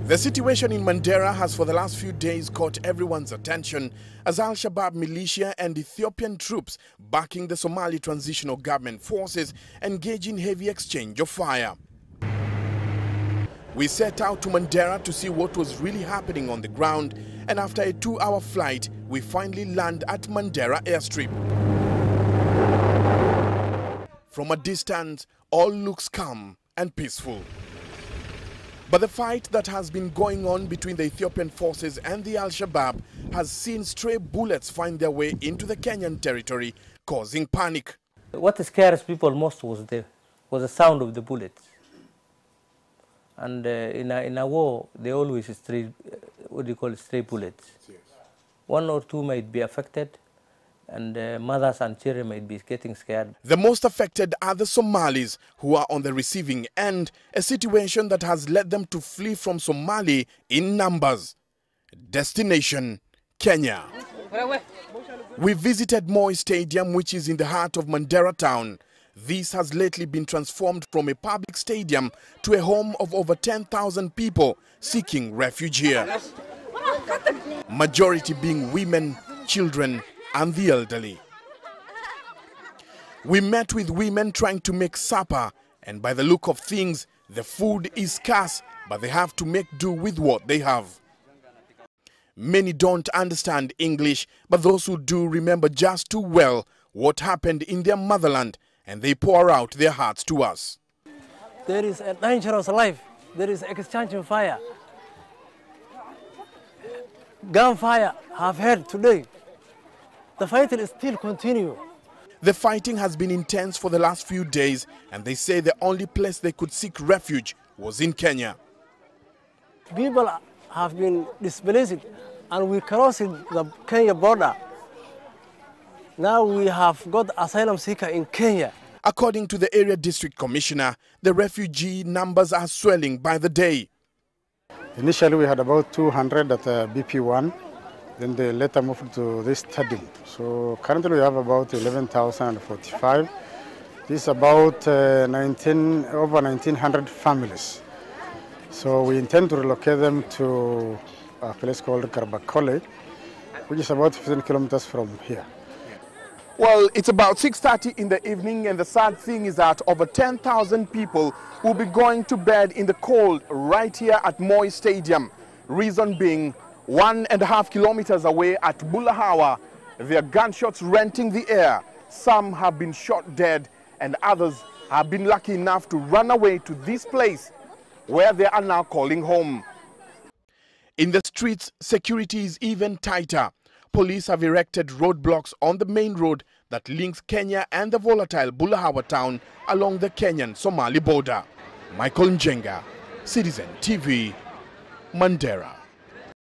The situation in Mandera has for the last few days caught everyone's attention as al-Shabab militia and Ethiopian troops backing the Somali transitional government forces engage in heavy exchange of fire. We set out to Mandera to see what was really happening on the ground, and after a 2-hour flight, we finally land at Mandera airstrip. From a distance, all looks calm and peaceful. But the fight that has been going on between the Ethiopian forces and the al-Shabab has seen stray bullets find their way into the Kenyan territory, causing panic. What scares people most was the sound of the bullets. And in a war, they always stray bullets. Yes. 1 or 2 might be affected, and mothers and children might be getting scared. The most affected are the Somalis, who are on the receiving end, a situation that has led them to flee from Somali in numbers. Destination, Kenya. We visited Moi Stadium, which is in the heart of Mandera town. This has lately been transformed from a public stadium to a home of over 10,000 people seeking refuge here. Majority being women, children, and the elderly. We met with women trying to make supper, and by the look of things, the food is scarce, but they have to make do with what they have. Many don't understand English, but those who do remember just too well what happened in their motherland, and they pour out their hearts to us. There is a dangerous life. There is exchanging fire. Gunfire have heard today. The fighting is still continue. The fighting has been intense for the last few days, and they say the only place they could seek refuge was in Kenya. People have been displaced, and we crossing the Kenya border. Now we have got asylum seeker in Kenya. According to the area district commissioner, the refugee numbers are swelling by the day. Initially we had about 200 at BP1, then they later moved to this stadium. So currently we have about 11,045. This is about over 1,900 families. So we intend to relocate them to a place called Karbakole, which is about 15 kilometers from here. Well, it's about 6:30 in the evening, and the sad thing is that over 10,000 people will be going to bed in the cold right here at Moi Stadium. Reason being, 1.5 kilometers away at Bulahawa, there are gunshots renting the air. Some have been shot dead, and others have been lucky enough to run away to this place, where they are now calling home. In the streets, security is even tighter. Police have erected roadblocks on the main road that links Kenya and the volatile Bulahawa town along the Kenyan-Somali border. Michael Njenga, Citizen TV, Mandera.